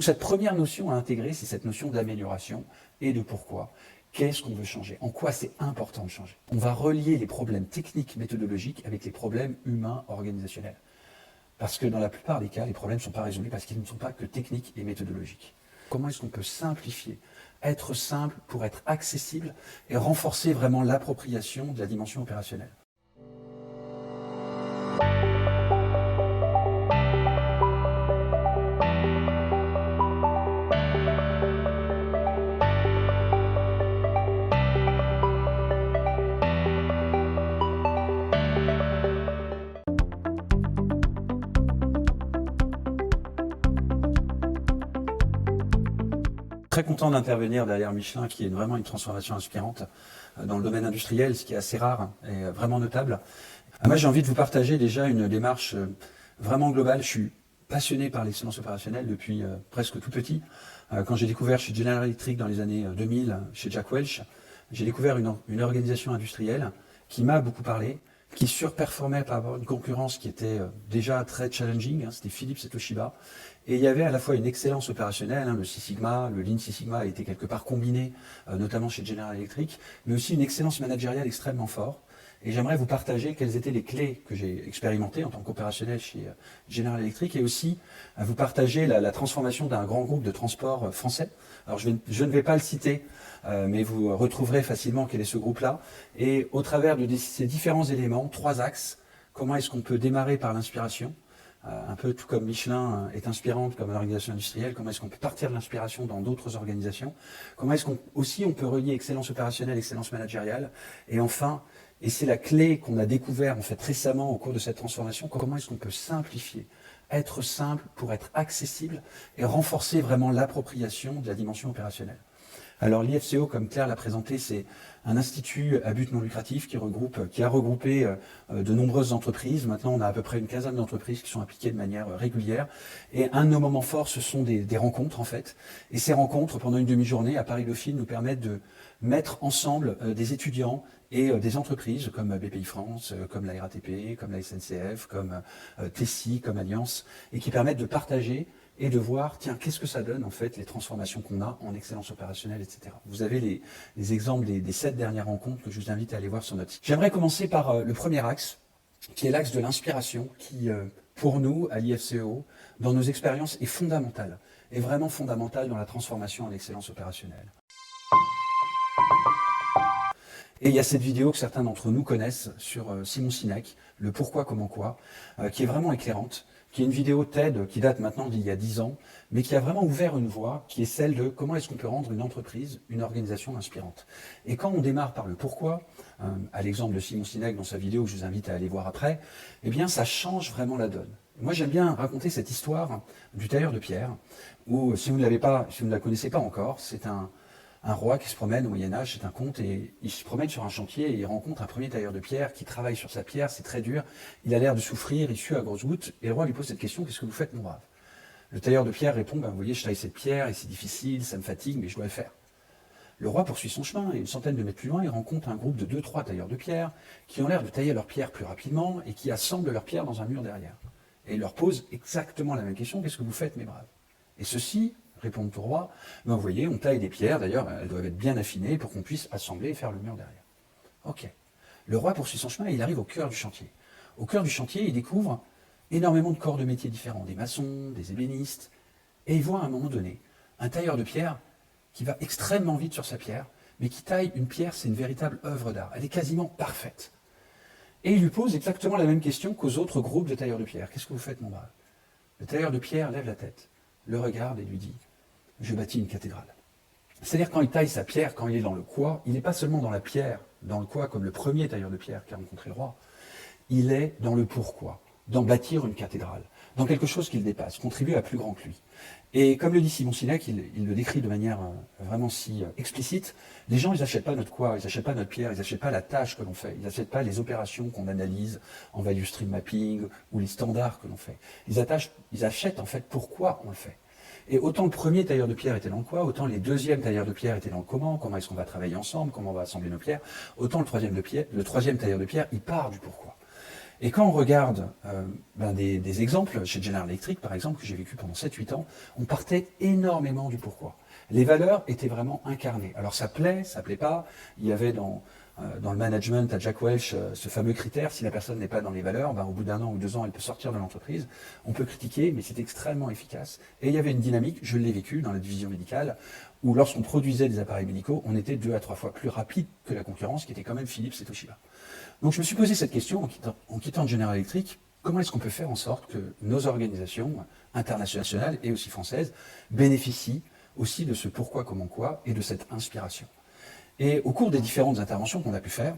donc cette première notion à intégrer, c'est cette notion d'amélioration et de pourquoi. Qu'est-ce qu'on veut changer? En quoi c'est important de changer? On va relier les problèmes techniques, méthodologiques avec les problèmes humains, organisationnels. Parce que dans la plupart des cas, les problèmes ne sont pas résolus parce qu'ils ne sont pas que techniques et méthodologiques. Comment est-ce qu'on peut simplifier, être simple pour être accessible et renforcer vraiment l'appropriation de la dimension opérationnelle? Très content d'intervenir derrière Michelin, qui est vraiment une transformation inspirante dans le domaine industriel, ce qui est assez rare et vraiment notable. Moi, j'ai envie de vous partager déjà une démarche vraiment globale. Je suis passionné par l'excellence opérationnelle depuis presque tout petit. Quand j'ai découvert chez General Electric dans les années 2000, chez Jack Welch, j'ai découvert une organisation industrielle qui m'a beaucoup parlé, qui surperformait par rapport à une concurrence qui était déjà très challenging, c'était Philips et Toshiba. Et il y avait à la fois une excellence opérationnelle, le Six Sigma, le Lean Six Sigma a été quelque part combiné, notamment chez General Electric, mais aussi une excellence managériale extrêmement forte. Et j'aimerais vous partager quelles étaient les clés que j'ai expérimentées en tant qu'opérationnel chez General Electric, et aussi vous partager la transformation d'un grand groupe de transport français. Alors je ne vais pas le citer, mais vous retrouverez facilement quel est ce groupe-là. Et au travers de ces différents éléments, 3 axes, comment est-ce qu'on peut démarrer par l'inspiration, un peu tout comme Michelin est inspirante comme organisation industrielle, comment est-ce qu'on peut partir de l'inspiration dans d'autres organisations, comment est-ce qu'on aussi on peut relier excellence opérationnelle, excellence managériale, et enfin, et c'est la clé qu'on a découvert en fait récemment au cours de cette transformation, comment est-ce qu'on peut simplifier, être simple pour être accessible et renforcer vraiment l'appropriation de la dimension opérationnelle. Alors l'IFCO, comme Claire l'a présenté, c'est un institut à but non lucratif qui a regroupé de nombreuses entreprises. Maintenant, on a à peu près une quinzaine d'entreprises qui sont impliquées de manière régulière. Et un de nos moments forts, ce sont des rencontres, en fait. Et ces rencontres, pendant une demi-journée, à Paris-Dauphine, nous permettent de mettre ensemble des étudiants et des entreprises comme BPI France, comme la RATP, comme la SNCF, comme Tessie, comme Alliance, et qui permettent de partager et de voir, tiens, qu'est-ce que ça donne en fait, les transformations qu'on a en excellence opérationnelle, etc. Vous avez les exemples des 7 dernières rencontres que je vous invite à aller voir sur notre site. J'aimerais commencer par le premier axe, qui est l'axe de l'inspiration, qui, pour nous, à l'IFCO, dans nos expériences, est fondamental, est vraiment fondamental dans la transformation en excellence opérationnelle. Et il y a cette vidéo que certains d'entre nous connaissent sur Simon Sinek, le pourquoi, comment, quoi, qui est vraiment éclairante, qui est une vidéo TED qui date maintenant d'il y a 10 ans, mais qui a vraiment ouvert une voie, qui est celle de comment est-ce qu'on peut rendre une entreprise, une organisation inspirante. Et quand on démarre par le pourquoi, à l'exemple de Simon Sinek dans sa vidéo que je vous invite à aller voir après, eh bien ça change vraiment la donne. Moi j'aime bien raconter cette histoire du tailleur de pierre, où si vous ne la connaissez pas encore, c'est un roi qui se promène au Moyen-Âge, c'est un conte, et il se promène sur un chantier et il rencontre un premier tailleur de pierre qui travaille sur sa pierre, c'est très dur, il a l'air de souffrir, il sue à grosses gouttes, et le roi lui pose cette question, qu'est-ce que vous faites mon brave? Le tailleur de pierre répond, vous voyez, je taille cette pierre et c'est difficile, ça me fatigue, mais je dois le faire. Le roi poursuit son chemin et une centaine de mètres plus loin, il rencontre un groupe de 2-3 tailleurs de pierre qui ont l'air de tailler leurs pierres plus rapidement et qui assemblent leurs pierres dans un mur derrière. Et il leur pose exactement la même question, qu'est-ce que vous faites mes braves? Et ceci répondent au roi, vous voyez, on taille des pierres, d'ailleurs, elles doivent être bien affinées pour qu'on puisse assembler et faire le mur derrière. Ok. Le roi poursuit son chemin et il arrive au cœur du chantier. Au cœur du chantier, il découvre énormément de corps de métiers différents, des maçons, des ébénistes, et il voit à un moment donné un tailleur de pierre qui va extrêmement vite sur sa pierre, mais qui taille une pierre, c'est une véritable œuvre d'art. Elle est quasiment parfaite. Et il lui pose exactement la même question qu'aux autres groupes de tailleurs de pierre. Qu'est-ce que vous faites, mon brave? Le tailleur de pierre lève la tête, le regarde et lui dit « Je bâtis une cathédrale ». C'est-à-dire quand il taille sa pierre, quand il est dans le quoi, il n'est pas seulement dans la pierre, dans le quoi comme le premier tailleur de pierre qui a rencontré le roi, il est dans le pourquoi, dans bâtir une cathédrale, dans quelque chose qu'il dépasse, contribuer à plus grand que lui. Et comme le dit Simon Sinek, il le décrit de manière vraiment si explicite, les gens, ils n'achètent pas notre quoi, ils n'achètent pas notre pierre, ils n'achètent pas la tâche que l'on fait, ils n'achètent pas les opérations qu'on analyse en value stream mapping ou les standards que l'on fait. Ils achètent en fait pourquoi on le fait. Et autant le premier tailleur de pierre était dans le quoi, autant les deuxièmes tailleurs de pierre étaient dans le comment est-ce qu'on va travailler ensemble, comment on va assembler nos pierres, autant le troisième tailleur de pierre, il part du pourquoi. Et quand on regarde des exemples, chez General Electric par exemple, que j'ai vécu pendant 7-8 ans, on partait énormément du pourquoi. Les valeurs étaient vraiment incarnées. Alors ça plaît pas. Il y avait dans le management à Jack Welch ce fameux critère, si la personne n'est pas dans les valeurs, au bout d'1 an ou 2 ans, elle peut sortir de l'entreprise. On peut critiquer, mais c'est extrêmement efficace. Et il y avait une dynamique, je l'ai vécu dans la division médicale, où lorsqu'on produisait des appareils médicaux, on était 2 à 3 fois plus rapide que la concurrence, qui était quand même Philips et Toshiba. Donc je me suis posé cette question en quittant General Electric, comment est-ce qu'on peut faire en sorte que nos organisations internationales et aussi françaises bénéficient aussi de ce pourquoi, comment, quoi et de cette inspiration. Et au cours des différentes interventions qu'on a pu faire,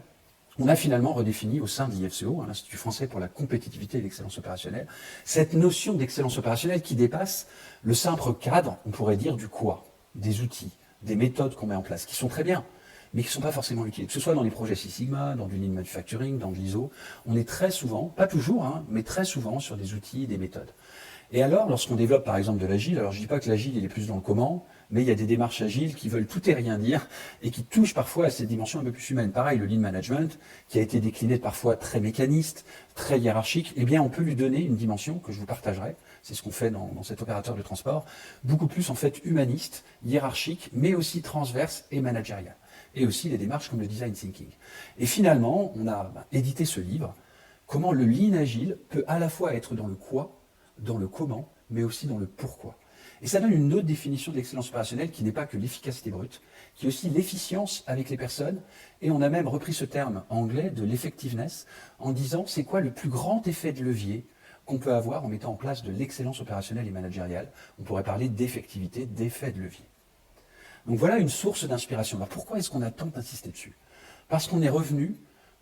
on a finalement redéfini au sein de l'IFCO, l'Institut français pour la compétitivité et l'excellence opérationnelle, cette notion d'excellence opérationnelle qui dépasse le simple cadre, on pourrait dire, du quoi, des outils, des méthodes qu'on met en place, qui sont très bien, mais qui ne sont pas forcément utiles. Que ce soit dans les projets Six Sigma, dans du Lean Manufacturing, dans de l'ISO, on est très souvent, pas toujours, mais très souvent sur des outils et des méthodes. Et alors, lorsqu'on développe par exemple de l'agile, alors je ne dis pas que l'agile il est plus dans le comment, mais il y a des démarches agiles qui veulent tout et rien dire et qui touchent parfois à cette dimension un peu plus humaine. Pareil, le Lean Management, qui a été décliné parfois très mécaniste, très hiérarchique, eh bien on peut lui donner une dimension que je vous partagerai, c'est ce qu'on fait dans cet opérateur de transport, beaucoup plus en fait humaniste, hiérarchique, mais aussi transverse et managériale. Et aussi les démarches comme le design thinking. Et finalement, on a édité ce livre, comment le Lean Agile peut à la fois être dans le quoi, dans le comment, mais aussi dans le pourquoi. Et ça donne une autre définition de l'excellence opérationnelle qui n'est pas que l'efficacité brute, qui est aussi l'efficience avec les personnes. Et on a même repris ce terme anglais de l'effectiveness en disant c'est quoi le plus grand effet de levier qu'on peut avoir en mettant en place de l'excellence opérationnelle et managériale. On pourrait parler d'effectivité, d'effet de levier. Donc voilà une source d'inspiration. Alors pourquoi est-ce qu'on a tant insisté dessus? Parce qu'on est revenu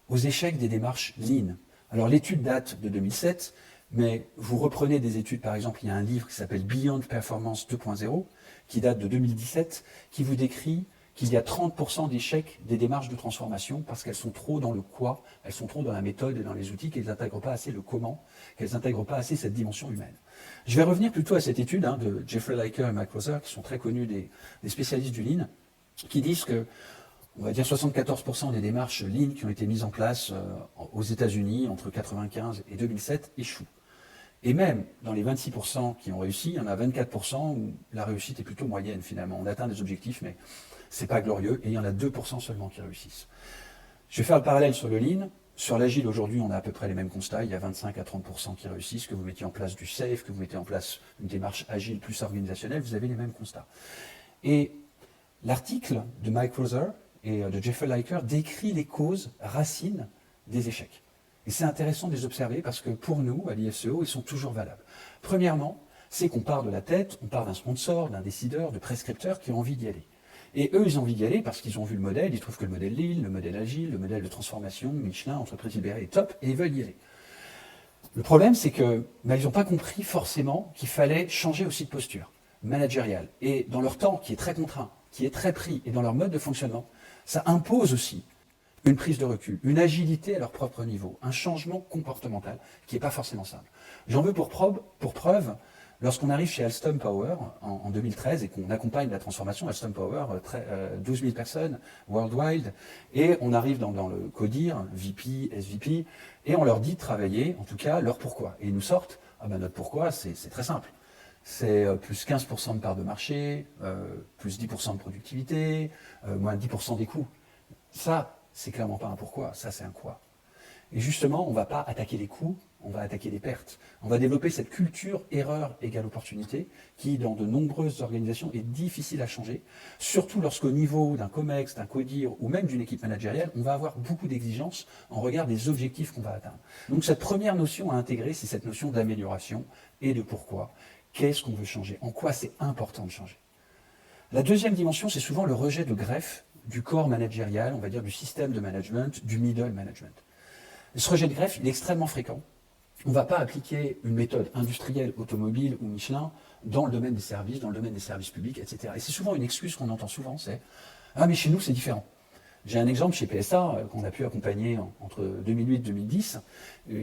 aux échecs des démarches Lean. Alors l'étude date de 2007, mais vous reprenez des études, par exemple, il y a un livre qui s'appelle Beyond Performance 2.0, qui date de 2017, qui vous décrit qu'il y a 30% d'échecs des démarches de transformation parce qu'elles sont trop dans le quoi, elles sont trop dans la méthode et dans les outils, qu'elles n'intègrent pas assez le comment, qu'elles n'intègrent pas assez cette dimension humaine. Je vais revenir plutôt à cette étude de Jeffrey Liker et Mike Rother, qui sont très connus des spécialistes du Lean, qui disent que on va dire 74% des démarches Lean qui ont été mises en place aux États-Unis entre 1995 et 2007 échouent. Et même dans les 26% qui ont réussi, il y en a 24% où la réussite est plutôt moyenne finalement. On atteint des objectifs, mais c'est pas glorieux. Et il y en a 2% seulement qui réussissent. Je vais faire le parallèle sur le Lean. Sur l'agile, aujourd'hui, on a à peu près les mêmes constats. Il y a 25 à 30% qui réussissent. Que vous mettiez en place du SAFe, que vous mettez en place une démarche agile plus organisationnelle, vous avez les mêmes constats. Et l'article de Mike Rother et de Jeffrey Liker décrit les causes racines des échecs. Et c'est intéressant de les observer parce que pour nous, à l'IFCO, ils sont toujours valables. Premièrement, c'est qu'on part de la tête, on part d'un sponsor, d'un décideur, de prescripteurs qui ont envie d'y aller. Et eux, ils ont envie d'y aller parce qu'ils ont vu le modèle, ils trouvent que le modèle Lean, le modèle Agile, le modèle de transformation, Michelin, entreprise libérée est top, et ils veulent y aller. Le problème, c'est que ils n'ont pas compris forcément qu'il fallait changer aussi de posture managériale. Et dans leur temps, qui est très contraint, qui est très pris, et dans leur mode de fonctionnement, ça impose aussi une prise de recul, une agilité à leur propre niveau, un changement comportemental qui n'est pas forcément simple. J'en veux pour preuve, lorsqu'on arrive chez Alstom Power en 2013 et qu'on accompagne la transformation, Alstom Power, 12 000 personnes worldwide, et on arrive dans le CODIR, VP, SVP, et on leur dit de travailler, en tout cas, leur pourquoi. Et ils nous sortent, notre pourquoi, c'est très simple. C'est plus 15% de part de marché, plus 10% de productivité, moins 10% des coûts. Ça, c'est clairement pas un pourquoi, ça c'est un quoi. Et justement, on ne va pas attaquer les coûts, on va attaquer les pertes. On va développer cette culture erreur égale opportunité qui, dans de nombreuses organisations, est difficile à changer, surtout lorsqu'au niveau d'un COMEX, d'un CODIR ou même d'une équipe managériale, on va avoir beaucoup d'exigences en regard des objectifs qu'on va atteindre. Donc cette première notion à intégrer, c'est cette notion d'amélioration et de pourquoi. Qu'est-ce qu'on veut changer? En quoi c'est important de changer? La deuxième dimension, c'est souvent le rejet de greffe du corps managérial, on va dire du système de management, du middle management. Ce rejet de greffe, il est extrêmement fréquent. On ne va pas appliquer une méthode industrielle, automobile ou Michelin dans le domaine des services publics, etc. Et c'est souvent une excuse qu'on entend souvent, c'est « Ah mais chez nous c'est différent ». J'ai un exemple chez PSA qu'on a pu accompagner entre 2008 et 2010,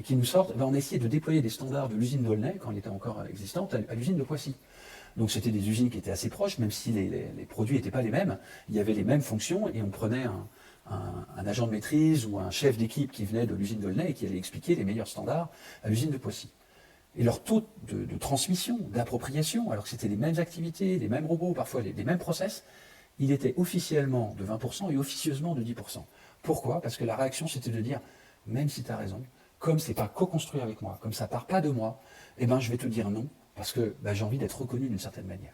qui nous sortent, on a essayé de déployer des standards de l'usine d'Aulnay, quand elle était encore existante, à l'usine de Poissy. Donc c'était des usines qui étaient assez proches, même si les produits n'étaient pas les mêmes, il y avait les mêmes fonctions et on prenait un agent de maîtrise ou un chef d'équipe qui venait de l'usine d'Aulnay et qui allait expliquer les meilleurs standards à l'usine de Poissy. Et leur taux de transmission, d'appropriation, alors que c'était les mêmes activités, les mêmes robots, parfois les mêmes process, il était officiellement de 20% et officieusement de 10%. Pourquoi? Parce que la réaction, c'était de dire, même si tu as raison, comme c'est pas co-construit avec moi, comme ça part pas de moi, eh ben, je vais te dire non, parce que j'ai envie d'être reconnu d'une certaine manière.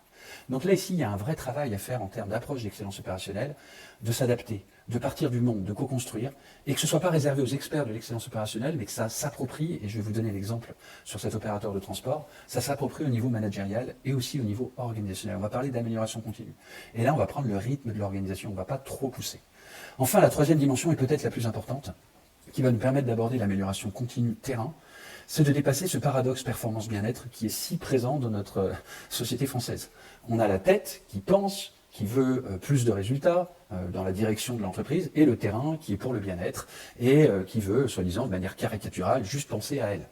Donc là, ici, il y a un vrai travail à faire en termes d'approche d'excellence opérationnelle, de s'adapter, de partir du monde, de co-construire, et que ce ne soit pas réservé aux experts de l'excellence opérationnelle, mais que ça s'approprie, et je vais vous donner l'exemple sur cet opérateur de transport, ça s'approprie au niveau managérial et aussi au niveau organisationnel. On va parler d'amélioration continue. Et là, on va prendre le rythme de l'organisation, on ne va pas trop pousser. Enfin, la troisième dimension est peut-être la plus importante, qui va nous permettre d'aborder l'amélioration continue terrain, c'est de dépasser ce paradoxe performance-bien-être qui est si présent dans notre société française. On a la tête qui pense, qui veut plus de résultats dans la direction de l'entreprise, et le terrain qui est pour le bien-être et qui veut, soi-disant, de manière caricaturale, juste penser à elle.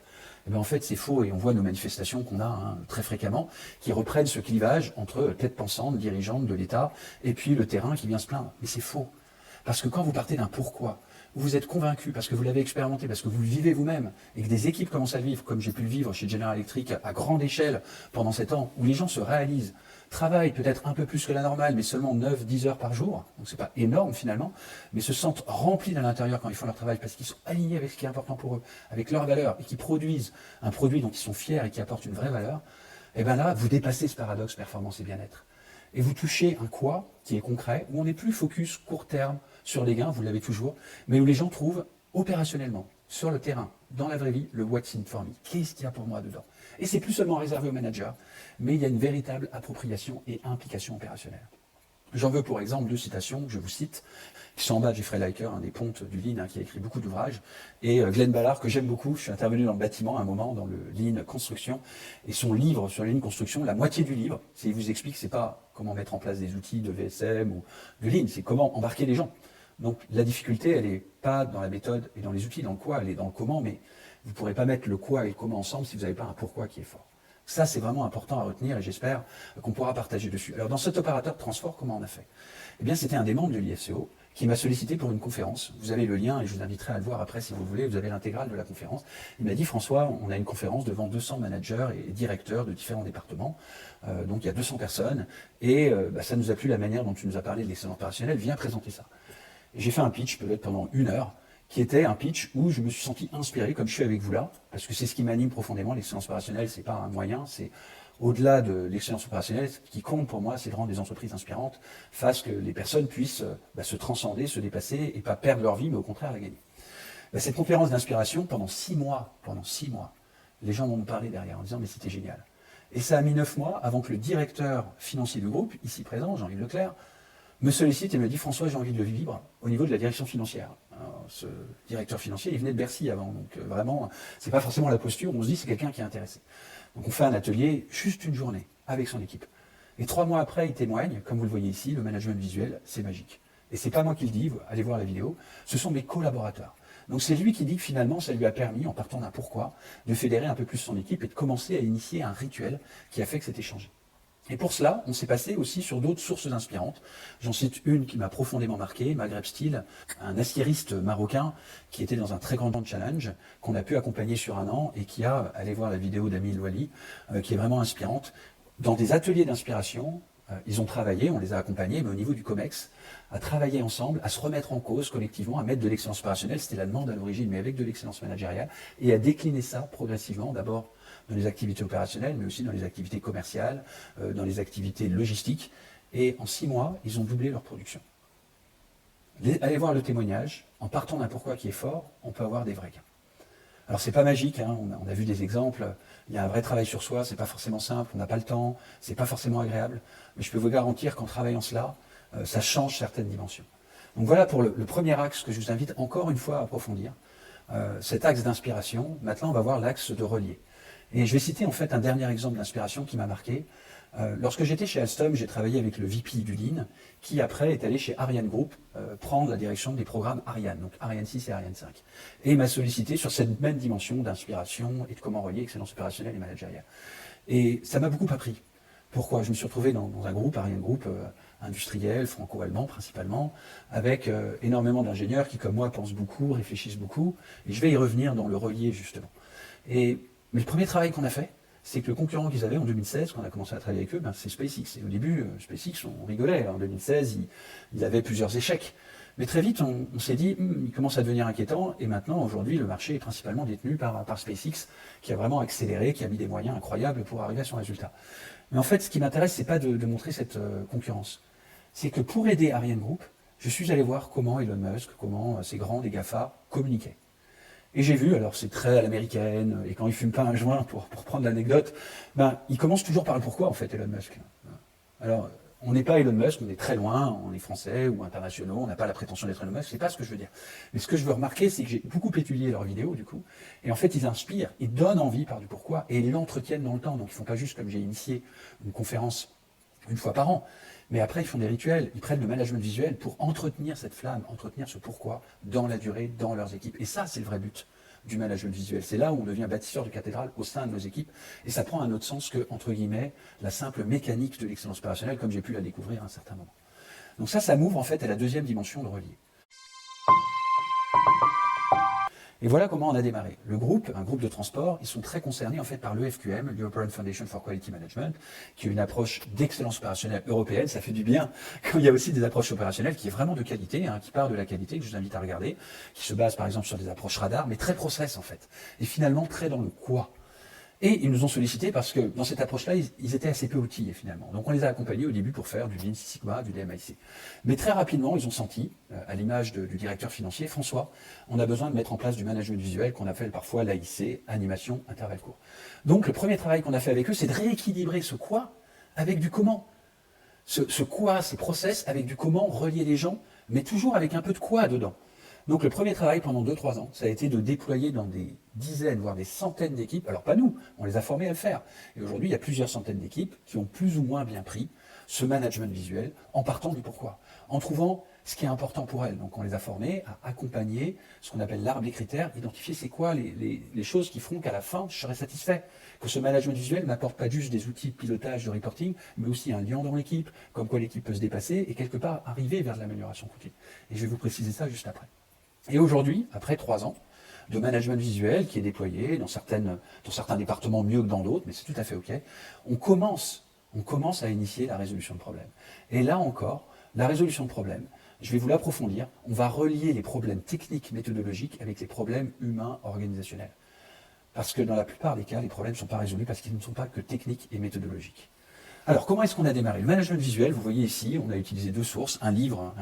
Et bien en fait, c'est faux, et on voit nos manifestations qu'on a très fréquemment, qui reprennent ce clivage entre tête pensante, dirigeante de l'État, et puis le terrain qui vient se plaindre. Mais c'est faux. Parce que quand vous partez d'un pourquoi, vous êtes convaincu, parce que vous l'avez expérimenté, parce que vous le vivez vous-même, et que des équipes commencent à le vivre, comme j'ai pu le vivre chez General Electric à grande échelle pendant 7 ans, où les gens se réalisent, travaillent peut-être un peu plus que la normale, mais seulement 9-10 heures par jour, donc c'est pas énorme finalement, mais se sentent remplis à l'intérieur quand ils font leur travail, parce qu'ils sont alignés avec ce qui est important pour eux, avec leurs valeurs, et qui produisent un produit dont ils sont fiers et qui apporte une vraie valeur, et bien là, vous dépassez ce paradoxe performance et bien-être. Et vous touchez un quoi qui est concret, où on n'est plus focus court terme sur les gains, vous l'avez toujours, mais où les gens trouvent opérationnellement, sur le terrain, dans la vraie vie, le what's in for me. Qu'est-ce qu'il y a pour moi dedans? Et c'est plus seulement réservé aux managers, mais il y a une véritable appropriation et implication opérationnelle. J'en veux pour exemple 2 citations que je vous cite, qui sont en bas de Jeffrey Liker, un des pontes du Lean, qui a écrit beaucoup d'ouvrages, et Glenn Ballard, que j'aime beaucoup. Je suis intervenu dans le bâtiment à un moment, dans le Lean Construction, et son livre sur le Lean Construction, la moitié du livre, il vous explique, c'est pas comment mettre en place des outils de VSM ou de Lean, c'est comment embarquer les gens. Donc la difficulté, elle n'est pas dans la méthode et dans les outils, dans le quoi, elle est dans le comment, mais vous ne pourrez pas mettre le quoi et le comment ensemble si vous n'avez pas un pourquoi qui est fort. Ça, c'est vraiment important à retenir et j'espère qu'on pourra partager dessus. Alors, dans cet opérateur de transport, comment on a fait? Eh bien, c'était un des membres de l'IFCO qui m'a sollicité pour une conférence. Vous avez le lien et je vous inviterai à le voir après si vous voulez. Vous avez l'intégrale de la conférence. Il m'a dit, François, on a une conférence devant 200 managers et directeurs de différents départements. Donc, il y a 200 personnes et ça nous a plu la manière dont tu nous as parlé de l'excellence opérationnelle. Viens présenter ça. Et j'ai fait un pitch, peut-être pendant 1 heure, qui était un pitch où je me suis senti inspiré, comme je suis avec vous là, parce que c'est ce qui m'anime profondément. L'excellence opérationnelle, c'est pas un moyen, c'est au-delà de l'excellence opérationnelle, ce qui compte pour moi, c'est de rendre des entreprises inspirantes, fasse que les personnes puissent se transcender, se dépasser et pas perdre leur vie, mais au contraire la gagner. Cette conférence d'inspiration, pendant 6 mois, les gens m'ont parlé derrière en disant mais c'était génial. Et ça a mis 9 mois avant que le directeur financier du groupe, ici présent, Jean-Yves Leclerc, me sollicite et me dit François, j'ai envie de le vivre au niveau de la direction financière. Alors, ce directeur financier, il venait de Bercy avant, donc vraiment, c'est pas forcément la posture, on se dit c'est quelqu'un qui est intéressé. Donc on fait un atelier, juste une journée, avec son équipe. Et 3 mois après, il témoigne, comme vous le voyez ici, le management visuel, c'est magique. Et c'est pas moi qui le dis, allez voir la vidéo, ce sont mes collaborateurs. Donc c'est lui qui dit que finalement, ça lui a permis, en partant d'un pourquoi, de fédérer un peu plus son équipe et de commencer à initier un rituel qui a fait que c'était changé. Et pour cela, on s'est passé aussi sur d'autres sources inspirantes. J'en cite une qui m'a profondément marqué, Maghreb Steel, un aciériste marocain qui était dans un très grand challenge, qu'on a pu accompagner sur 1 an et qui a, allez voir la vidéo d'Ami Louali, qui est vraiment inspirante. Dans des ateliers d'inspiration, ils ont travaillé, on les a accompagnés, mais au niveau du COMEX, à travailler ensemble, à se remettre en cause collectivement, à mettre de l'excellence opérationnelle, c'était la demande à l'origine, mais avec de l'excellence managériale, et à décliner ça progressivement, d'abord dans les activités opérationnelles, mais aussi dans les activités commerciales, dans les activités logistiques. Et en 6 mois, ils ont doublé leur production. Allez voir le témoignage. En partant d'un pourquoi qui est fort, on peut avoir des vrais gains. Alors c'est pas magique, on a vu des exemples. Il y a un vrai travail sur soi, c'est pas forcément simple, on n'a pas le temps, c'est pas forcément agréable. Mais je peux vous garantir qu'en travaillant cela, ça change certaines dimensions. Donc voilà pour le premier axe que je vous invite encore une fois à approfondir. Cet axe d'inspiration. Maintenant, on va voir l'axe de relier. Et je vais citer en fait un dernier exemple d'inspiration qui m'a marqué. Lorsque j'étais chez Alstom, j'ai travaillé avec le VP du Lean, qui après est allé chez Ariane Group prendre la direction des programmes Ariane, donc Ariane 6 et Ariane 5. Et il m'a sollicité sur cette même dimension d'inspiration et de comment relier excellence opérationnelle et managériale. Et ça m'a beaucoup appris. Pourquoi? Je me suis retrouvé dans un groupe, Ariane Group, industriel, franco-allemand principalement, avec énormément d'ingénieurs qui, comme moi, pensent beaucoup, réfléchissent beaucoup. Et je vais y revenir dans le relier, justement. Mais le premier travail qu'on a fait, c'est que le concurrent qu'ils avaient en 2016, quand on a commencé à travailler avec eux, c'est SpaceX. Et au début, SpaceX, on rigolait. En 2016, ils avaient plusieurs échecs. Mais très vite, on s'est dit, il commence à devenir inquiétant. Et maintenant, aujourd'hui, le marché est principalement détenu par SpaceX, qui a vraiment accéléré, qui a mis des moyens incroyables pour arriver à son résultat. Mais en fait, ce qui m'intéresse, c'est pas de montrer cette concurrence. C'est que pour aider Ariane Group, je suis allé voir comment Elon Musk, comment ces grands des GAFA communiquaient. Et j'ai vu, alors c'est très à l'américaine, et quand il fume pas un joint, pour prendre l'anecdote, il commence toujours par le pourquoi, en fait, Elon Musk. Alors, on n'est pas Elon Musk, on est très loin, on est français ou internationaux, on n'a pas la prétention d'être Elon Musk, c'est pas ce que je veux dire. Mais ce que je veux remarquer, c'est que j'ai beaucoup étudié leurs vidéos, du coup, et en fait, ils inspirent, ils donnent envie par du pourquoi, et ils l'entretiennent dans le temps. Donc, ils font pas juste comme j'ai initié une conférence une fois par an, mais après, ils font des rituels, ils prennent le management visuel pour entretenir cette flamme, entretenir ce pourquoi dans la durée, dans leurs équipes. Et ça, c'est le vrai but du management visuel. C'est là où on devient bâtisseur de cathédrale au sein de nos équipes. Et ça prend un autre sens que, entre guillemets, la simple mécanique de l'excellence opérationnelle, comme j'ai pu la découvrir à un certain moment. Donc ça m'ouvre en fait à la deuxième dimension de relier. Et voilà comment on a démarré. Le groupe, un groupe de transport, ils sont très concernés en fait par l'EFQM, l'European Foundation for Quality Management, qui est une approche d'excellence opérationnelle européenne. Ça fait du bien quand il y a aussi des approches opérationnelles qui est vraiment de qualité, qui part de la qualité, que je vous invite à regarder, qui se base par exemple sur des approches radar, mais très process en fait. Et finalement très dans le quoi. Et ils nous ont sollicité parce que dans cette approche-là, ils étaient assez peu outillés finalement. Donc on les a accompagnés au début pour faire du Lean Six Sigma, du DMIC. Mais très rapidement, ils ont senti, à l'image du directeur financier, François, on a besoin de mettre en place du management visuel qu'on appelle parfois l'AIC, animation, intervalle court. Donc le premier travail qu'on a fait avec eux, c'est de rééquilibrer ce quoi avec du comment. Ce quoi, ces process, avec du comment, relier les gens, mais toujours avec un peu de quoi dedans. Donc le premier travail pendant 2-3 ans, ça a été de déployer dans des dizaines, voire des centaines d'équipes, alors pas nous, on les a formés à le faire. Et aujourd'hui, il y a plusieurs centaines d'équipes qui ont plus ou moins bien pris ce management visuel en partant du pourquoi, en trouvant ce qui est important pour elles. Donc on les a formés à accompagner ce qu'on appelle l'arbre des critères, identifier c'est quoi les choses qui feront qu'à la fin, je serai satisfait. Que ce management visuel n'apporte pas juste des outils de pilotage, de reporting, mais aussi un lien dans l'équipe, comme quoi l'équipe peut se dépasser et quelque part arriver vers de l'amélioration continue. Et je vais vous préciser ça juste après. Et aujourd'hui, après 3 ans de management visuel qui est déployé dans certains départements mieux que dans d'autres, mais c'est tout à fait OK, on commence à initier la résolution de problèmes. Et là encore, la résolution de problèmes, je vais vous l'approfondir, on va relier les problèmes techniques, méthodologiques avec les problèmes humains, organisationnels. Parce que dans la plupart des cas, les problèmes ne sont pas résolus parce qu'ils ne sont pas que techniques et méthodologiques. Alors, comment est-ce qu'on a démarré? Le management visuel, vous voyez ici, on a utilisé 2 sources. Un livre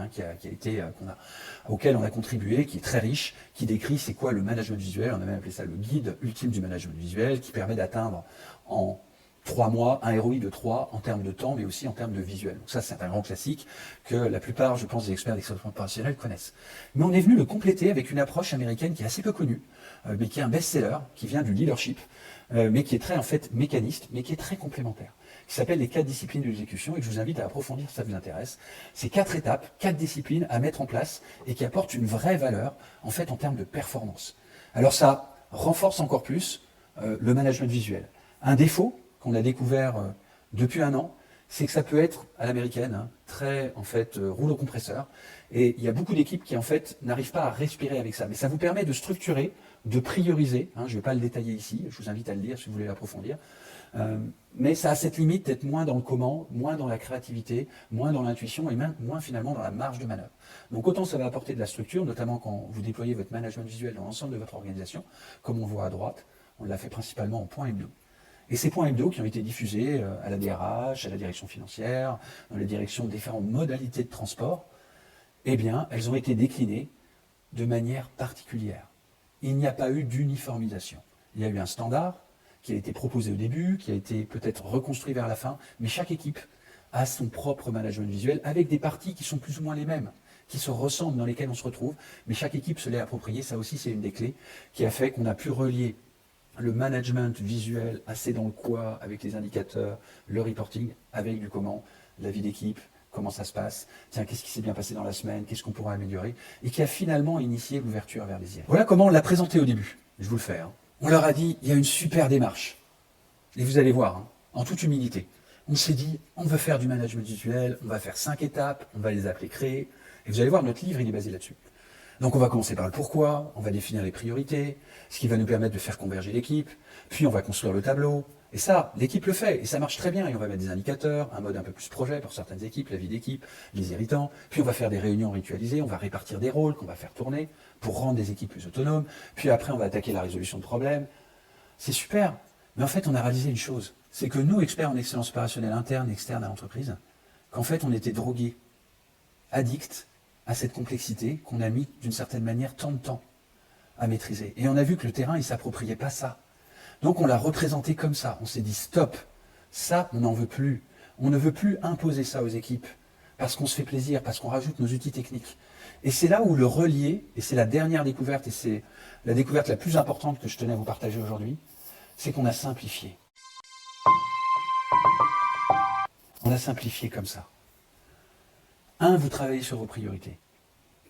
auquel on a contribué, qui est très riche, qui décrit c'est quoi le management visuel. On a même appelé ça le guide ultime du management visuel, qui permet d'atteindre en 3 mois un ROI de 3 en termes de temps, mais aussi en termes de visuel. Donc ça, c'est un grand classique que la plupart, je pense, des experts d'excellence opérationnelle connaissent. Mais on est venu le compléter avec une approche américaine qui est assez peu connue, mais qui est un best-seller, qui vient du leadership, mais qui est très, en fait, mécaniste, mais qui est très complémentaire, qui s'appelle les 4 disciplines de l'exécution et que je vous invite à approfondir si ça vous intéresse. C'est 4 étapes, 4 disciplines à mettre en place et qui apportent une vraie valeur, en fait, en termes de performance. Alors ça renforce encore plus le management visuel. Un défaut qu'on a découvert depuis 1 an, c'est que ça peut être, à l'américaine, très, en fait, rouleau compresseur. Et il y a beaucoup d'équipes qui, en fait, n'arrivent pas à respirer avec ça. Mais ça vous permet de structurer, de prioriser. Je ne vais pas le détailler ici, je vous invite à le lire si vous voulez l'approfondir. Mais ça a cette limite d'être moins dans le comment, moins dans la créativité, moins dans l'intuition et même moins finalement dans la marge de manœuvre. Donc autant ça va apporter de la structure, notamment quand vous déployez votre management visuel dans l'ensemble de votre organisation, comme on voit à droite, on l'a fait principalement en points hebdo. Et ces points hebdo qui ont été diffusés à la DRH, à la direction financière, dans les directions de différentes modalités de transport, eh bien, elles ont été déclinées de manière particulière. Il n'y a pas eu d'uniformisation. Il y a eu un standard qui a été proposé au début, qui a été peut-être reconstruit vers la fin, mais chaque équipe a son propre management visuel avec des parties qui sont plus ou moins les mêmes, qui se ressemblent, dans lesquelles on se retrouve, mais chaque équipe se l'est approprié. Ça aussi, c'est une des clés qui a fait qu'on a pu relier le management visuel assez dans le quoi, avec les indicateurs, le reporting, avec du comment, la vie d'équipe, comment ça se passe, tiens, qu'est-ce qui s'est bien passé dans la semaine, qu'est-ce qu'on pourra améliorer, et qui a finalement initié l'ouverture vers les IR. Voilà comment on l'a présenté au début, je vous le fais. On leur a dit, il y a une super démarche, et vous allez voir, en toute humilité, On s'est dit, on veut faire du management visuel, on va faire 5 étapes, on va les appeler créer. Et vous allez voir, notre livre, il est basé là-dessus. Donc on va commencer par le pourquoi, on va définir les priorités, ce qui va nous permettre de faire converger l'équipe, puis on va construire le tableau. Et ça, l'équipe le fait, et ça marche très bien. Et on va mettre des indicateurs, un mode un peu plus projet pour certaines équipes, la vie d'équipe, les irritants. Puis on va faire des réunions ritualisées, on va répartir des rôles qu'on va faire tourner pour rendre des équipes plus autonomes. Puis après, on va attaquer la résolution de problèmes. C'est super. Mais en fait, on a réalisé une chose. C'est que nous, experts en excellence opérationnelle interne et externe à l'entreprise, qu'en fait, on était drogués, addicts à cette complexité qu'on a mis d'une certaine manière tant de temps à maîtriser. Et on a vu que le terrain, il ne s'appropriait pas ça. Donc on l'a représenté comme ça. On s'est dit stop, ça, on n'en veut plus. On ne veut plus imposer ça aux équipes parce qu'on se fait plaisir, parce qu'on rajoute nos outils techniques. Et c'est là où le relier, et c'est la dernière découverte, et c'est la découverte la plus importante que je tenais à vous partager aujourd'hui, c'est qu'on a simplifié. On a simplifié comme ça. Vous travaillez sur vos priorités.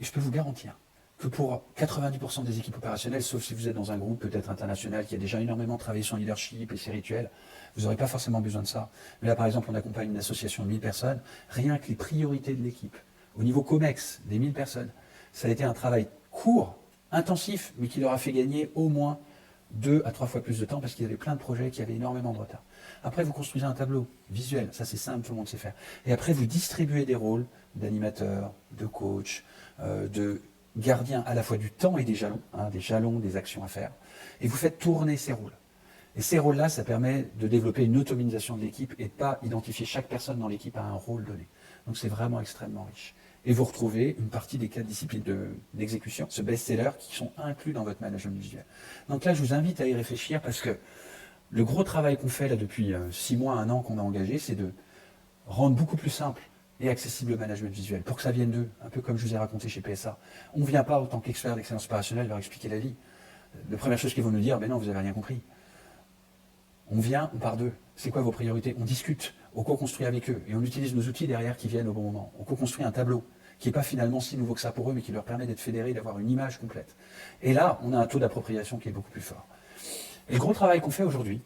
Et je peux vous garantir que pour 90% des équipes opérationnelles, sauf si vous êtes dans un groupe peut-être international qui a déjà énormément travaillé sur le leadership et ses rituels, vous n'aurez pas forcément besoin de ça. Mais là, par exemple, on accompagne une association de 1000 personnes. Rien que les priorités de l'équipe, au niveau COMEX, des 1000 personnes, ça a été un travail court, intensif, mais qui leur a fait gagner au moins 2 à 3 fois plus de temps parce qu'il y avait plein de projets qui avaient énormément de retard. Après, vous construisez un tableau visuel, ça c'est simple, tout le monde sait faire. Et après, vous distribuez des rôles d'animateur, de coach, de gardien à la fois du temps et des jalons, des actions à faire. Et vous faites tourner ces rôles. Et ces rôles-là, ça permet de développer une autonomisation de l'équipe et de ne pas identifier chaque personne dans l'équipe à un rôle donné. Donc c'est vraiment extrêmement riche. Et vous retrouvez une partie des 4 disciplines d'exécution, ce best-seller, qui sont inclus dans votre management visuel. Donc là, je vous invite à y réfléchir parce que le gros travail qu'on fait là depuis 6 mois, 1 an qu'on a engagé, c'est de rendre beaucoup plus simple et accessible le management visuel, pour que ça vienne d'eux, un peu comme je vous ai raconté chez PSA. On ne vient pas, en tant qu'expert d'excellence opérationnelle, leur expliquer la vie. La première chose qu'ils vont nous dire, ben non, vous n'avez rien compris. On vient, on part d'eux. C'est quoi vos priorités? On discute, on co-construit avec eux, et on utilise nos outils derrière qui viennent au bon moment. On co-construit un tableau qui n'est pas finalement si nouveau que ça pour eux, mais qui leur permet d'être fédérés, d'avoir une image complète. Et là, on a un taux d'appropriation qui est beaucoup plus fort. Et le gros travail qu'on fait aujourd'hui,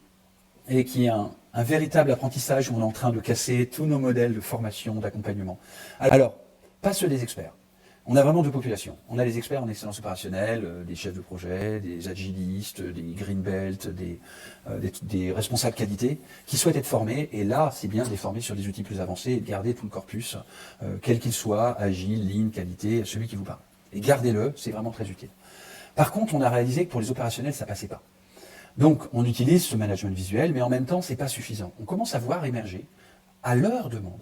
et qui est un véritable apprentissage où on est en train de casser tous nos modèles de formation, d'accompagnement. Alors, pas ceux des experts. On a vraiment deux populations. On a les experts en excellence opérationnelle, des chefs de projet, des agilistes, des green belt, des responsables qualité, qui souhaitent être formés. Et là, c'est bien de les former sur des outils plus avancés et de garder tout le corpus, quel qu'il soit, agile, lean, qualité, celui qui vous parle. Et gardez-le, c'est vraiment très utile. Par contre, on a réalisé que pour les opérationnels, ça passait pas. Donc, on utilise ce management visuel, mais en même temps, c'est pas suffisant. On commence à voir émerger, à leur demande,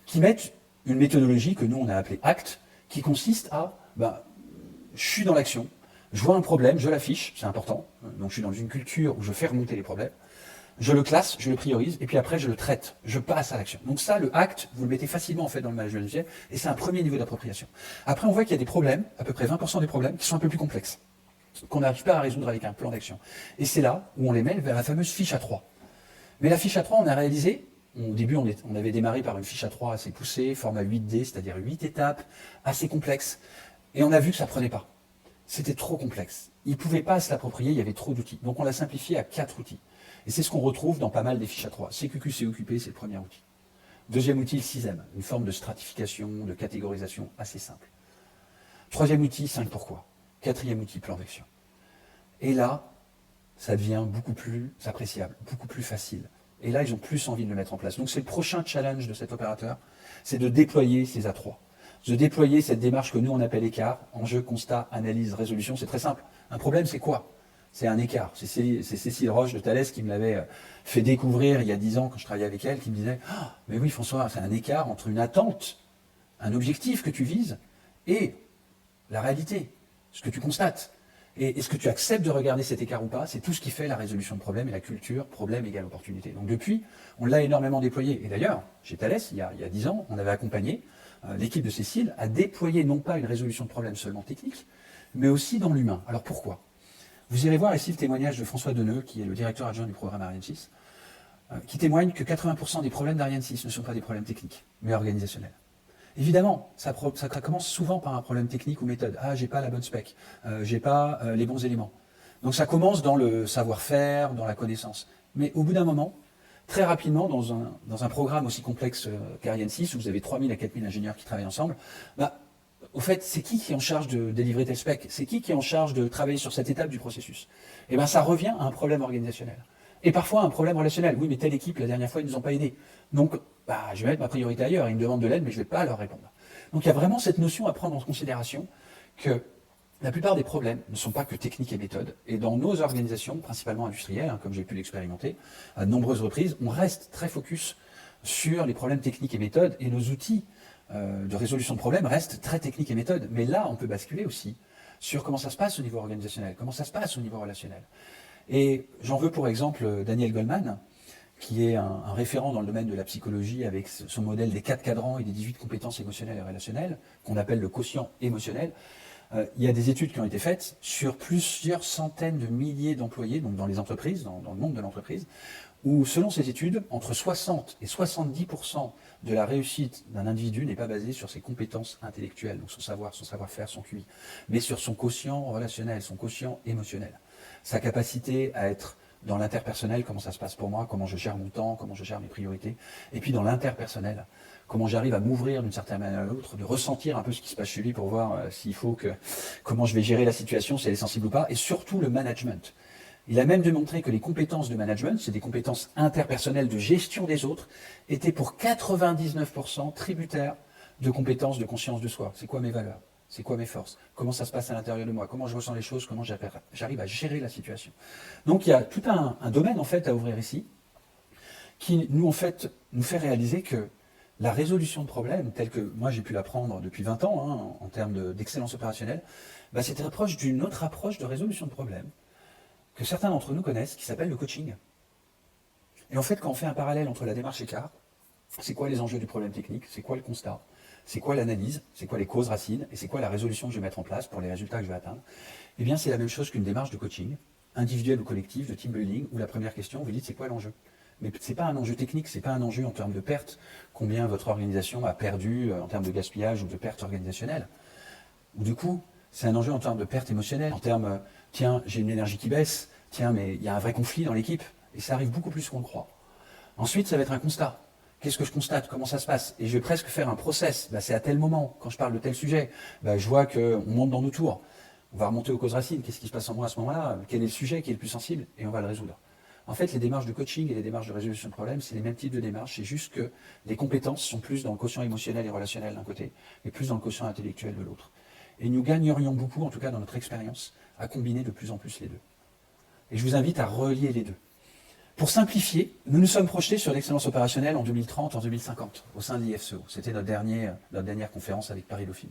qui mettent une méthodologie que nous, on a appelée ACT, qui consiste à, je suis dans l'action, je vois un problème, je l'affiche, c'est important, donc je suis dans une culture où je fais remonter les problèmes, je le classe, je le priorise, et puis après je le traite, je passe à l'action. Donc ça, le ACT, vous le mettez facilement en fait dans le management visuel, et c'est un premier niveau d'appropriation. Après, on voit qu'il y a des problèmes, à peu près 20% des problèmes, qui sont un peu plus complexes, qu'on n'arrive pas à résoudre avec un plan d'action. Et c'est là où on les mêle vers la fameuse fiche A3. Mais la fiche A3, on a réalisé, au début, on avait démarré par une fiche A3 assez poussée, format 8D, c'est-à-dire 8 étapes, assez complexe. Et on a vu que ça ne prenait pas. C'était trop complexe. Ils ne pouvaient pas se l'approprier, il y avait trop d'outils. Donc on l'a simplifié à 4 outils. Et c'est ce qu'on retrouve dans pas mal des fiches A3. CQQ, c'est occupé, c'est le premier outil. Deuxième outil, le 6M, une forme de stratification, de catégorisation assez simple. Troisième outil, 5 pourquoi. Quatrième outil, plan d'action. Et là, ça devient beaucoup plus appréciable, beaucoup plus facile. Et là, ils ont plus envie de le mettre en place. Donc c'est le prochain challenge de cet opérateur, c'est de déployer ces A3. De déployer cette démarche que nous, on appelle écart, enjeu, constat, analyse, résolution. C'est très simple. Un problème, c'est quoi? C'est un écart. C'est Cécile Roche de Thalès qui me l'avait fait découvrir il y a 10 ans quand je travaillais avec elle, qui me disait « Mais oui, François, c'est un écart entre une attente, un objectif que tu vises, et la réalité, ce que tu constates. Et est-ce que tu acceptes de regarder cet écart ou pas? C'est tout ce qui fait la résolution de problème et la culture, problème égale opportunité. Donc depuis, on l'a énormément déployé. Et d'ailleurs, chez Thalès, il y a 10 ans, on avait accompagné l'équipe de Cécile à déployer non pas une résolution de problème seulement technique, mais aussi dans l'humain. Alors pourquoi? Vous irez voir ici le témoignage de François Deneux, qui est le directeur adjoint du programme Ariane 6, qui témoigne que 80% des problèmes d'Ariane 6 ne sont pas des problèmes techniques, mais organisationnels. Évidemment, ça commence souvent par un problème technique ou méthode. Ah, j'ai pas la bonne spec, j'ai pas les bons éléments. Donc ça commence dans le savoir-faire, dans la connaissance. Mais au bout d'un moment, très rapidement, dans un programme aussi complexe qu'Ariane 6, où vous avez 3000 à 4000 ingénieurs qui travaillent ensemble, au fait, c'est qui est en charge de délivrer tel spec? C'est qui est en charge de travailler sur cette étape du processus? Et ça revient à un problème organisationnel. Et parfois un problème relationnel. Oui, mais telle équipe, la dernière fois, ils ne nous ont pas aidés. Donc, je vais mettre ma priorité ailleurs. Ils me demandent de l'aide, mais je ne vais pas leur répondre. Donc, il y a vraiment cette notion à prendre en considération que la plupart des problèmes ne sont pas que techniques et méthodes. Et dans nos organisations, principalement industrielles, comme j'ai pu l'expérimenter à de nombreuses reprises, on reste très focus sur les problèmes techniques et méthodes, et nos outils de résolution de problèmes restent très techniques et méthodes. Mais là, on peut basculer aussi sur comment ça se passe au niveau organisationnel, comment ça se passe au niveau relationnel. Et j'en veux pour exemple Daniel Goleman, qui est un référent dans le domaine de la psychologie avec son modèle des 4 cadrans et des 18 compétences émotionnelles et relationnelles, qu'on appelle le quotient émotionnel. Il y a des études qui ont été faites sur plusieurs centaines de milliers d'employés, donc dans les entreprises, dans le monde de l'entreprise, où selon ces études, entre 60 et 70% de la réussite d'un individu n'est pas basée sur ses compétences intellectuelles, donc son savoir, son savoir-faire, son QI, mais sur son quotient relationnel, son quotient émotionnel. Sa capacité à être dans l'interpersonnel, comment ça se passe pour moi, comment je gère mon temps, comment je gère mes priorités, et puis dans l'interpersonnel, comment j'arrive à m'ouvrir d'une certaine manière à l'autre, de ressentir un peu ce qui se passe chez lui pour voir comment je vais gérer la situation, si elle est sensible ou pas, et surtout le management. Il a même démontré que les compétences de management, c'est des compétences interpersonnelles de gestion des autres, étaient pour 99% tributaires de compétences de conscience de soi. C'est quoi mes valeurs? C'est quoi mes forces? Comment ça se passe à l'intérieur de moi? Comment je ressens les choses? Comment j'arrive à gérer la situation? Donc il y a tout un domaine en fait à ouvrir ici, qui nous fait réaliser que la résolution de problèmes, telle que moi j'ai pu l'apprendre depuis 20 ans, en termes d'excellence opérationnelle, c'est très proche d'une autre approche de résolution de problèmes que certains d'entre nous connaissent, qui s'appelle le coaching. Et en fait, quand on fait un parallèle entre la démarche écart, c'est quoi les enjeux du problème technique, c'est quoi le constat, c'est quoi l'analyse, c'est quoi les causes racines, et c'est quoi la résolution que je vais mettre en place pour les résultats que je vais atteindre, eh bien c'est la même chose qu'une démarche de coaching, individuelle ou collective, de team building, où la première question, vous dites c'est quoi l'enjeu? Mais ce n'est pas un enjeu technique, ce n'est pas un enjeu en termes de perte, combien votre organisation a perdu en termes de gaspillage ou de perte organisationnelle. Ou du coup, c'est un enjeu en termes de perte émotionnelle, en termes, tiens, j'ai une énergie qui baisse, tiens, mais il y a un vrai conflit dans l'équipe, et ça arrive beaucoup plus qu'on le croit. Ensuite, ça va être un constat. Qu'est-ce que je constate? Comment ça se passe? Et je vais presque faire un process. C'est à tel moment, quand je parle de tel sujet, je vois qu'on monte dans nos tours. On va remonter aux causes racines. Qu'est-ce qui se passe en moi à ce moment-là? Quel est le sujet qui est le plus sensible? Et on va le résoudre. En fait, les démarches de coaching et les démarches de résolution de problèmes, c'est les mêmes types de démarches. C'est juste que les compétences sont plus dans le quotient émotionnel et relationnel d'un côté, et plus dans le quotient intellectuel de l'autre. Et nous gagnerions beaucoup, en tout cas dans notre expérience, à combiner de plus en plus les deux. Et je vous invite à relier les deux. Pour simplifier, nous nous sommes projetés sur l'excellence opérationnelle en 2030, en 2050, au sein de l'IFCO. C'était notre dernière conférence avec Paris Dauphine.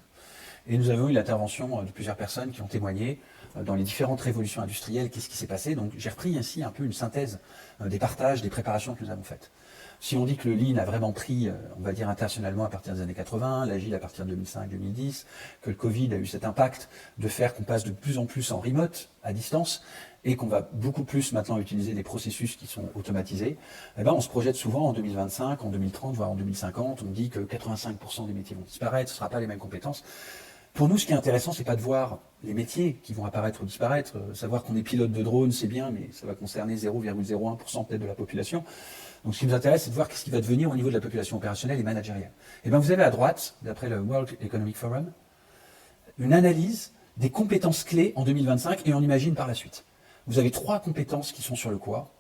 Et nous avons eu l'intervention de plusieurs personnes qui ont témoigné dans les différentes révolutions industrielles, qu'est-ce qui s'est passé. Donc j'ai repris ici un peu une synthèse des partages, des préparations que nous avons faites. Si on dit que le Lean a vraiment pris, on va dire internationalement à partir des années 80, l'Agile à partir de 2005-2010, que le Covid a eu cet impact de faire qu'on passe de plus en plus en remote, à distance, et qu'on va beaucoup plus maintenant utiliser des processus qui sont automatisés, on se projette souvent en 2025, en 2030, voire en 2050, on dit que 85% des métiers vont disparaître, ce ne sera pas les mêmes compétences. Pour nous, ce qui est intéressant, c'est pas de voir les métiers qui vont apparaître ou disparaître. Savoir qu'on est pilote de drone, c'est bien, mais ça va concerner 0,01% peut-être de la population. Donc ce qui nous intéresse, c'est de voir ce qui va devenir au niveau de la population opérationnelle et managériale. Et vous avez à droite, d'après le World Economic Forum, une analyse des compétences clés en 2025 et on imagine par la suite. Vous avez 3 compétences qui sont sur le quoi?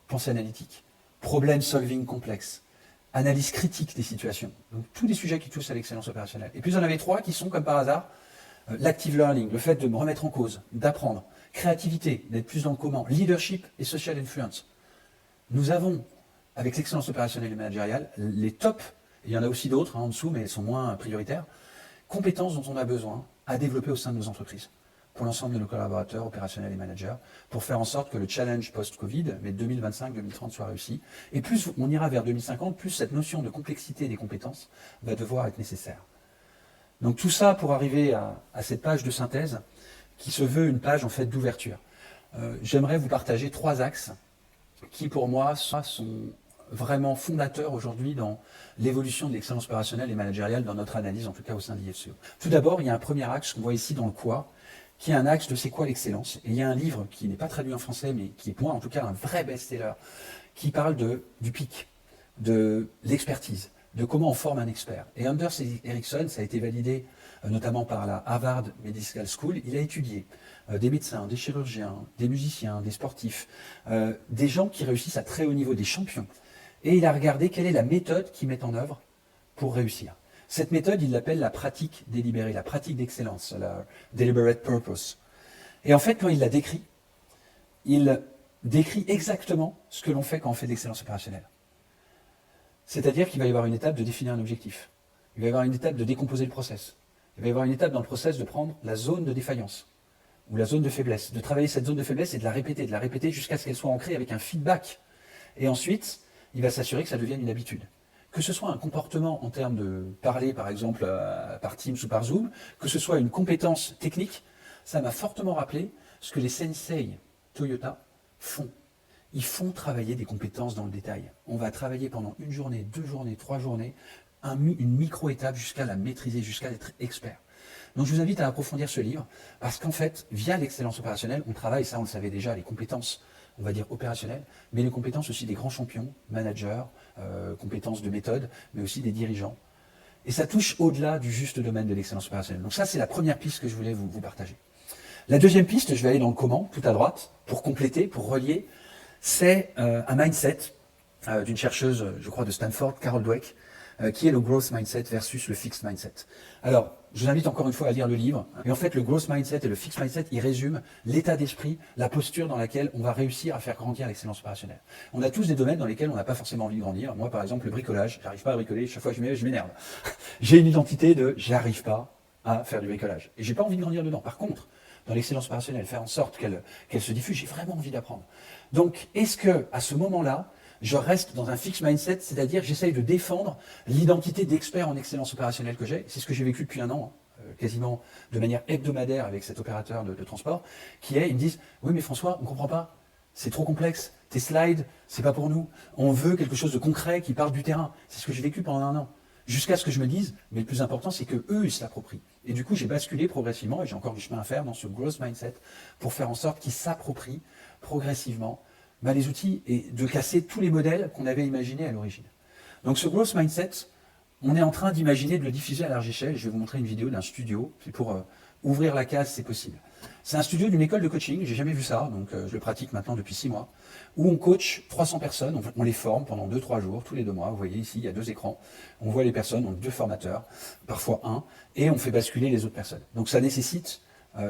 Pensée analytique, problem solving complexe, analyse critique des situations. Donc tous des sujets qui touchent à l'excellence opérationnelle. Et puis vous en avez 3 qui sont, comme par hasard, l'active learning, le fait de me remettre en cause, d'apprendre, créativité, d'être plus dans le comment, leadership et social influence. Nous avons, avec l'excellence opérationnelle et managériale, les tops, il y en a aussi d'autres en dessous, mais elles sont moins prioritaires, compétences dont on a besoin à développer au sein de nos entreprises, pour l'ensemble de nos collaborateurs opérationnels et managers, pour faire en sorte que le challenge post-Covid, mais 2025-2030 soit réussi. Et plus on ira vers 2050, plus cette notion de complexité des compétences va devoir être nécessaire. Donc tout ça pour arriver à cette page de synthèse qui se veut une page en fait d'ouverture. J'aimerais vous partager 3 axes qui pour moi sont vraiment fondateurs aujourd'hui dans l'évolution de l'excellence opérationnelle et managériale dans notre analyse, en tout cas au sein de l'IFCO. Tout d'abord, il y a un premier axe qu'on voit ici dans le quoi, qui est un axe de c'est quoi l'excellence. Et il y a un livre qui n'est pas traduit en français, mais qui est pour moi en tout cas un vrai best-seller, qui parle du PIC, de l'expertise, de comment on forme un expert. Et Anders Ericsson, ça a été validé notamment par la Harvard Medical School. Il a étudié des médecins, des chirurgiens, des musiciens, des sportifs, des gens qui réussissent à très haut niveau, des champions. Et il a regardé quelle est la méthode qu'ils mettent en œuvre pour réussir. Cette méthode, il l'appelle la pratique délibérée, la pratique d'excellence, la deliberate purpose. Et en fait, quand il la décrit, il décrit exactement ce que l'on fait quand on fait de l'excellence opérationnelle. C'est-à-dire qu'il va y avoir une étape de définir un objectif. Il va y avoir une étape de décomposer le process. Il va y avoir une étape dans le process de prendre la zone de défaillance ou la zone de faiblesse, de travailler cette zone de faiblesse et de la répéter jusqu'à ce qu'elle soit ancrée avec un feedback. Et ensuite, il va s'assurer que ça devienne une habitude. Que ce soit un comportement en termes de parler, par exemple, par Teams ou par Zoom, que ce soit une compétence technique, ça m'a fortement rappelé ce que les sensei Toyota font. Ils font travailler des compétences dans le détail. On va travailler pendant 1 journée, 2 journées, 3 journées, une micro-étape jusqu'à la maîtriser, jusqu'à être expert. Donc je vous invite à approfondir ce livre, parce qu'en fait, via l'excellence opérationnelle, on travaille, ça on le savait déjà, les compétences, on va dire opérationnelles, mais les compétences aussi des grands champions, managers, compétences de méthode, mais aussi des dirigeants. Et ça touche au-delà du juste domaine de l'excellence opérationnelle. Donc ça, c'est la première piste que je voulais vous partager. La deuxième piste, je vais aller dans le comment, tout à droite, pour compléter, pour relier, c'est un mindset d'une chercheuse, je crois, de Stanford, Carol Dweck, qui est le growth mindset versus le fixed mindset. Alors, je vous invite encore une fois à lire le livre. Et en fait, le growth mindset et le fixed mindset, ils résument l'état d'esprit, la posture dans laquelle on va réussir à faire grandir l'excellence opérationnelle. On a tous des domaines dans lesquels on n'a pas forcément envie de grandir. Moi, par exemple, le bricolage, j'arrive pas à bricoler. Chaque fois que je m'énerve. J'ai une identité de j'arrive pas à faire du bricolage. Et j'ai pas envie de grandir dedans. Par contre, dans l'excellence opérationnelle, faire en sorte qu'elle se diffuse, j'ai vraiment envie d'apprendre. Donc, est-ce que à ce moment-là, je reste dans un fixed mindset, c'est-à-dire j'essaye de défendre l'identité d'expert en excellence opérationnelle que j'ai. C'est ce que j'ai vécu depuis 1 an, quasiment de manière hebdomadaire avec cet opérateur de transport, ils me disent « Oui, mais François, on ne comprend pas, c'est trop complexe, tes slides, c'est pas pour nous, on veut quelque chose de concret qui parte du terrain. » C'est ce que j'ai vécu pendant 1 an. Jusqu'à ce que je me dise, mais le plus important, c'est qu'eux, ils se l'approprient. Et du coup, j'ai basculé progressivement, et j'ai encore du chemin à faire dans ce growth mindset, pour faire en sorte qu'ils s'approprient progressivement les outils et de casser tous les modèles qu'on avait imaginés à l'origine. Donc ce growth mindset, on est en train d'imaginer de le diffuser à large échelle. Je vais vous montrer une vidéo d'un studio, c'est pour ouvrir la case, c'est possible. C'est un studio d'une école de coaching, j'ai jamais vu ça, donc je le pratique maintenant depuis 6 mois, où on coach 300 personnes, on les forme pendant 2-3 jours, tous les 2 mois. Vous voyez ici, il y a 2 écrans, on voit les personnes, donc 2 formateurs, parfois 1, et on fait basculer les autres personnes. Donc ça nécessite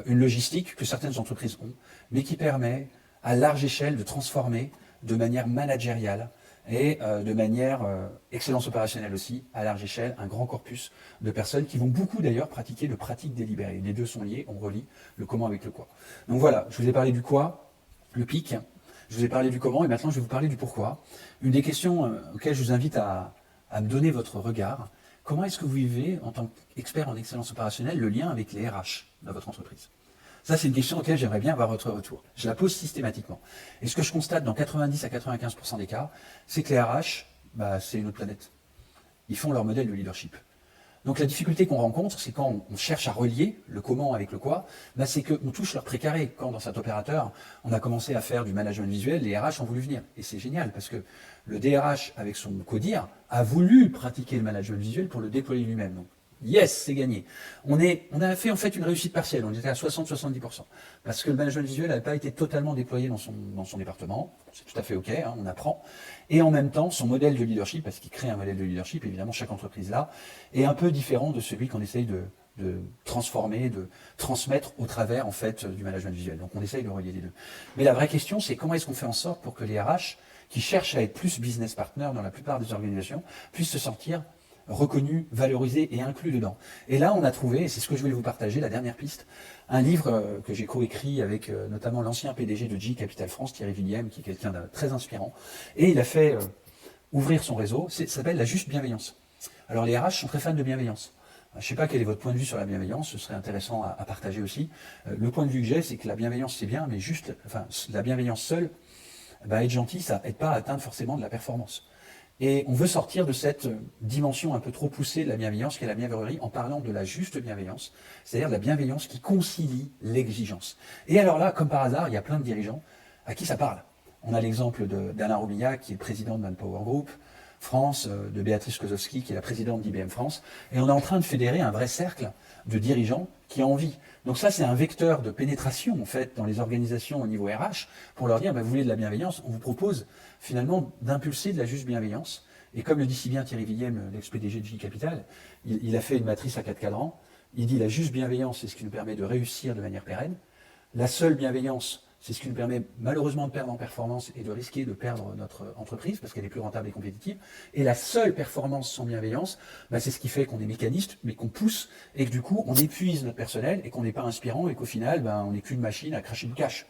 une logistique que certaines entreprises ont, mais qui permet à large échelle de transformer de manière managériale et de manière excellence opérationnelle aussi, à large échelle, un grand corpus de personnes qui vont beaucoup d'ailleurs pratiquer le pratique délibéré. Les deux sont liés, on relie le comment avec le quoi. Donc voilà, je vous ai parlé du quoi, le pic, je vous ai parlé du comment et maintenant je vais vous parler du pourquoi. Une des questions auxquelles je vous invite à me donner votre regard, comment est-ce que vous vivez en tant qu'expert en excellence opérationnelle le lien avec les RH dans votre entreprise ? Ça, c'est une question auquel j'aimerais bien avoir votre retour. Je la pose systématiquement. Et ce que je constate dans 90 à 95% des cas, c'est que les RH, c'est une autre planète. Ils font leur modèle de leadership. Donc la difficulté qu'on rencontre, c'est quand on cherche à relier le comment avec le quoi, c'est qu'on touche leur précaré. Quand dans cet opérateur, on a commencé à faire du management visuel, les RH ont voulu venir. Et c'est génial, parce que le DRH, avec son codir, a voulu pratiquer le management visuel pour le déployer lui-même. Donc, yes, c'est gagné. On a fait en fait une réussite partielle, on était à 60-70%, parce que le management visuel n'avait pas été totalement déployé dans son département, c'est tout à fait ok, on apprend, et en même temps, son modèle de leadership, parce qu'il crée un modèle de leadership, évidemment chaque entreprise là, est un peu différent de celui qu'on essaye de transformer, de transmettre au travers en fait du management visuel. Donc on essaye de relier les deux. Mais la vraie question, c'est comment est-ce qu'on fait en sorte pour que les RH, qui cherchent à être plus business partners dans la plupart des organisations, puissent se sentir reconnus, valorisés et inclus dedans. Et là, on a trouvé, et c'est ce que je voulais vous partager, la dernière piste, un livre que j'ai coécrit avec notamment l'ancien PDG de GE Capital France, Thierry William, qui est quelqu'un de très inspirant. Et il a fait ouvrir son réseau, ça s'appelle La Juste Bienveillance. Alors les RH sont très fans de bienveillance. Je ne sais pas quel est votre point de vue sur la bienveillance, ce serait intéressant à partager aussi. Le point de vue que j'ai, c'est que la bienveillance, c'est bien, mais juste, la bienveillance seule, être gentil, ça n'aide pas à atteindre forcément de la performance. Et on veut sortir de cette dimension un peu trop poussée de la bienveillance, qui est la bienveillerie, en parlant de la juste bienveillance, c'est-à-dire de la bienveillance qui concilie l'exigence. Et alors là, comme par hasard, il y a plein de dirigeants à qui ça parle. On a l'exemple d'Alain Robiliac, qui est le président de Manpower Group France, de Béatrice Kozowski, qui est la présidente d'IBM France. Et on est en train de fédérer un vrai cercle de dirigeants qui ont envie. Donc ça, c'est un vecteur de pénétration, en fait, dans les organisations au niveau RH, pour leur dire, vous voulez de la bienveillance, on vous propose finalement d'impulser de la juste bienveillance. Et comme le dit si bien Thierry Villiem, l'ex-PDG de J Capital, il a fait une matrice à 4 cadrans. Il dit la juste bienveillance, c'est ce qui nous permet de réussir de manière pérenne. La seule bienveillance, c'est ce qui nous permet malheureusement de perdre en performance et de risquer de perdre notre entreprise parce qu'elle est plus rentable et compétitive. Et la seule performance sans bienveillance, c'est ce qui fait qu'on est mécaniste, mais qu'on pousse et que du coup, on épuise notre personnel et qu'on n'est pas inspirant et qu'au final, on n'est qu'une machine à cracher du cash.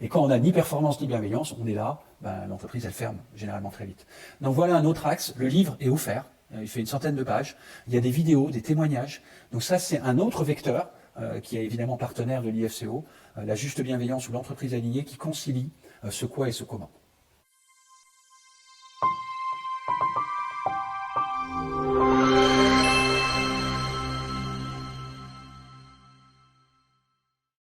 Et quand on n'a ni performance ni bienveillance, on est là, l'entreprise, elle ferme généralement très vite. Donc voilà un autre axe. Le livre est offert. Il fait une centaine de pages. Il y a des vidéos, des témoignages. Donc ça, c'est un autre vecteur qui est évidemment partenaire de l'IFCO, la juste bienveillance ou l'entreprise alignée qui concilie ce quoi et ce comment.